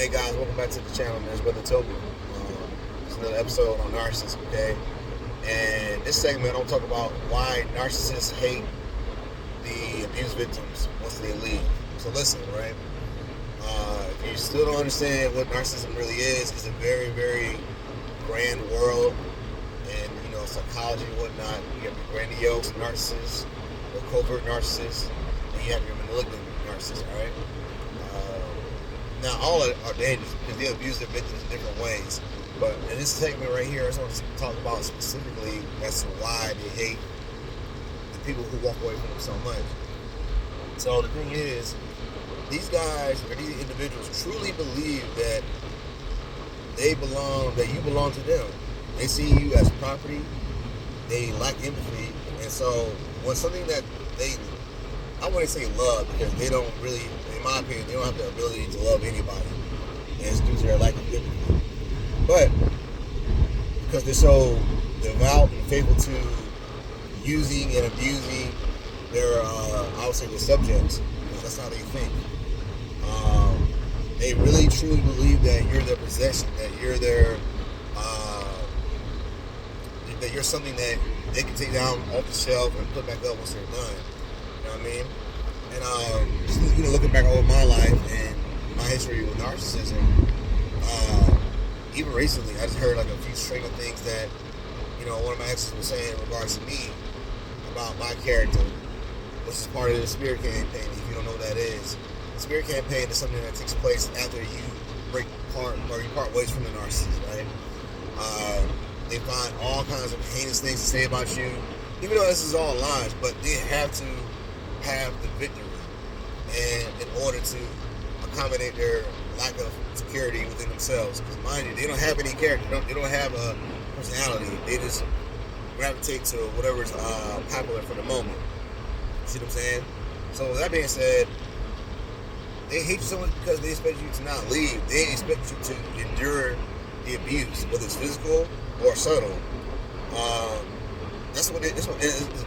Hey guys, welcome back to the channel, man. It's Brother Toby. It's another episode on Narcissism, okay? And this segment, I'll talk about why narcissists hate the abuse victims once they leave. So listen, right? If you still don't understand what narcissism really is, it's a very, very grand world, and psychology and whatnot. You have your grandiose narcissists, your covert narcissists, and you have your malignant narcissists, all right? Now, all are dangerous because they abuse their victims in different ways. But in this segment right here, I just want to talk about specifically as to why they hate the people who walk away from them so much. So the thing is, these guys or these individuals truly believe that you belong to them. They see you as property. They lack empathy, and so when something that I wouldn't say love, because they don't really, in my opinion, they don't have the ability to love anybody, and it's due to their lack of empathy. But because they're so devout and faithful to using and abusing their, I would say, their subjects, because that's how they think. They really truly believe that you're their possession, that you're their, that you're something that they can take down off the shelf and put back up once they're done. You know what I mean? And just looking back over my life and my history with narcissism, even recently, I just heard like a few string of things that one of my exes was saying in regards to me about my character, which is part of the spirit campaign. If you don't know what that is, the spirit campaign is something that takes place after you break apart or you part ways from the narcissist, right? They find all kinds of heinous things to say about you, even though this is all lies, but they have to have the victory, and in order to accommodate their lack of security within themselves. Because mind you, they don't have any character, they don't have a personality. They just gravitate to whatever is popular for the moment. See what I'm saying? So with that being said, they hate you so much because they expect you to not leave. They expect you to endure the abuse, whether it's physical or subtle. That's what it's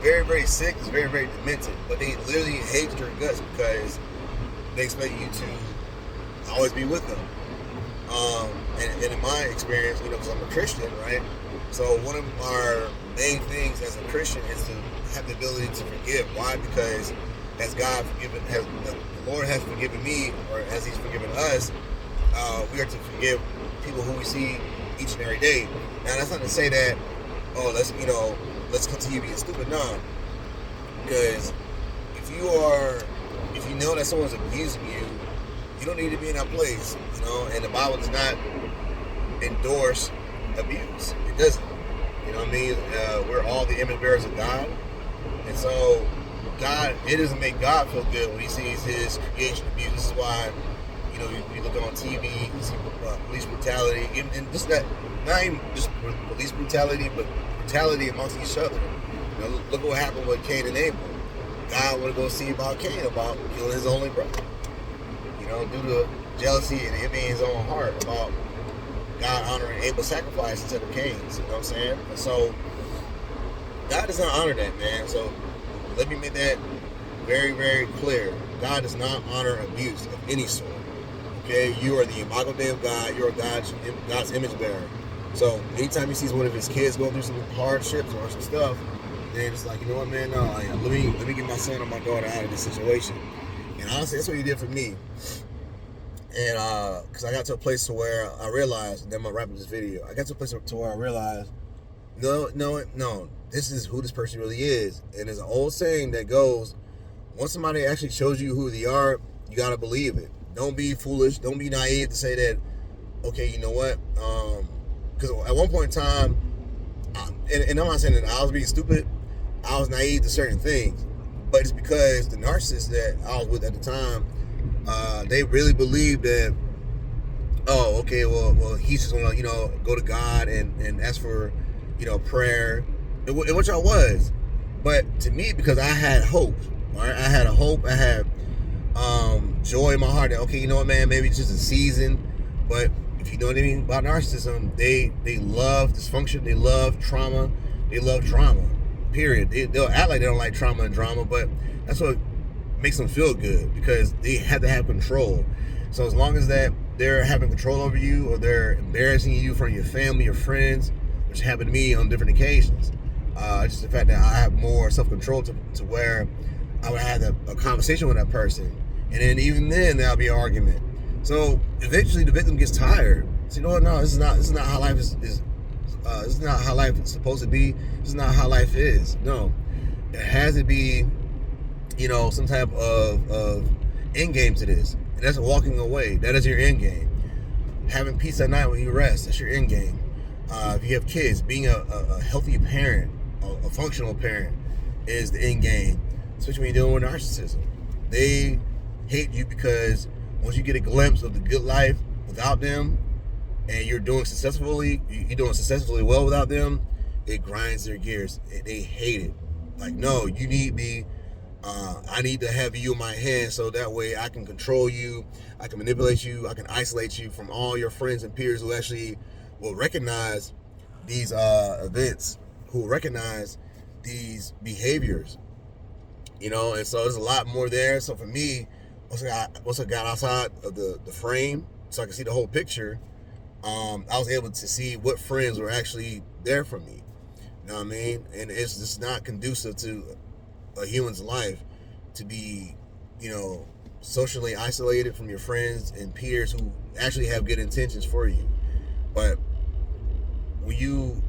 very, very sick. It's very, very demented. But they literally hate your guts because they expect you to always be with them. And in my experience, because I'm a Christian, right? So one of our main things as a Christian is to have the ability to forgive. Why? Because as the Lord has forgiven me, or as He's forgiven us, we are to forgive people who we see each and every day. Now that's not to say that, let's continue being stupid. No, because if you know that someone's abusing you, you don't need to be in that place. And the Bible does not endorse abuse. It doesn't. You know what I mean? We're all the image bearers of God, and so it doesn't make God feel good when He sees His creation abused. This is why you look on TV, you see police brutality, and just that, not even just police brutality, but brutality amongst each other. Look at what happened with Cain and Abel. God wanted to go see about Cain, about killing his only brother. Due to jealousy and him in his own heart, about God honoring Abel's sacrifice instead of Cain's. You know what I'm saying? And so God does not honor that, man. So let me make that very, very clear. God does not honor abuse of any sort. Okay, you are the imago Dei of God. You are God's image bearer. So anytime He sees one of His kids going through some hardships or some stuff, then it's like, you know what, man? No, let me get my son or my daughter out of this situation. And honestly, that's what He did for me. And because I got to a place to where I realized, and then I'm gonna wrap up this video. I got to a place to where I realized, no, this is who this person really is. And there's an old saying that goes, once somebody actually shows you who they are, you gotta believe it. Don't be foolish. Don't be naive to say that, okay, you know what? Because at one point in time, and I'm not saying that I was being stupid, I was naive to certain things. But it's because the narcissist that I was with at the time, they really believed that, oh, okay, well, he's just gonna, go to God and ask for, prayer, which I was. But to me, because I had hope, all right? I had a hope. I had joy in my heart that, okay, you know what, man, maybe it's just a season. But if you know what I mean about narcissism, they love dysfunction, they love trauma, they love drama, period. They'll act like they don't like trauma and drama, but that's what makes them feel good, because they have to have control. So as long as that they're having control over you, or they're embarrassing you in front of your family or friends, which happened to me on different occasions. Just the fact that I have more self-control to where I would have a conversation with that person, and then even then there'll be an argument. So eventually the victim gets tired. So, you know what? No, this is not how life is. This is not how life is supposed to be. This is not how life is. No, it has to be, some type of end game to this. And that's walking away. That is your end game. Having peace at night when you rest, that's your end game. If you have kids, being a healthy parent, a functional parent, is the end game. Especially when you're dealing with narcissism. They hate you because once you get a glimpse of the good life without them, and you're doing successfully well without them, it grinds their gears. They hate it. Like, no, you need me. I need to have you in my hands so that way I can control you, I can manipulate you, I can isolate you from all your friends and peers who actually will recognize these events, who will recognize these behaviors. And so there's a lot more there. So for me, once I got outside of the frame so I could see the whole picture, I was able to see what friends were actually there for me. You know what I mean? And it's just not conducive to a human's life to be, socially isolated from your friends and peers who actually have good intentions for you. But when you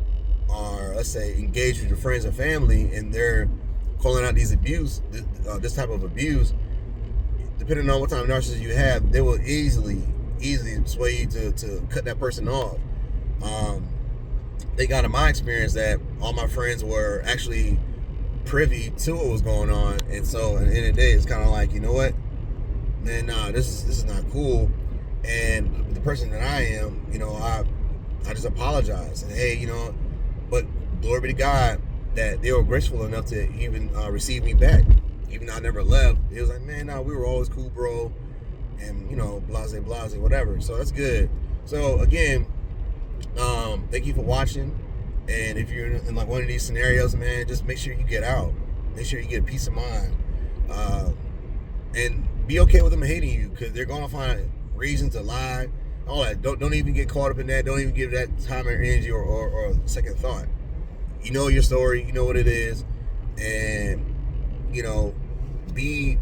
are, let's say, engaged with your friends and family, and they're calling out this type of abuse, depending on what type of narcissist you have, they will easily sway you to cut that person off. They got in my experience that all my friends were actually privy to what was going on, and so at the end of the day, it's kind of like, you know what, man, nah, this is not cool. And the person that I am, I just apologize, and hey, but glory be to God that they were graceful enough to even receive me back, even though I never left. It was like, man, nah, we were always cool, bro, and blase, whatever. So that's good. So again, thank you for watching. And if you're in like one of these scenarios, man, just make sure you get out. Make sure you get peace of mind, and be okay with them hating you, because they're gonna find reason to lie. All that. Don't even get caught up in that. Don't even give that time or energy or second thought. You know your story. You know what it is, and be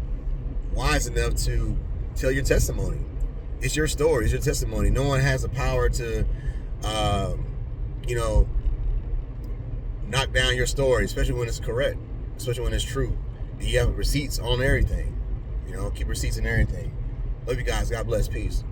wise enough to tell your testimony. It's your story. It's your testimony. No one has the power to, knock down your story, especially when it's correct, especially when it's true. And you have receipts on everything. Keep receipts and everything. Love you guys. God bless. Peace.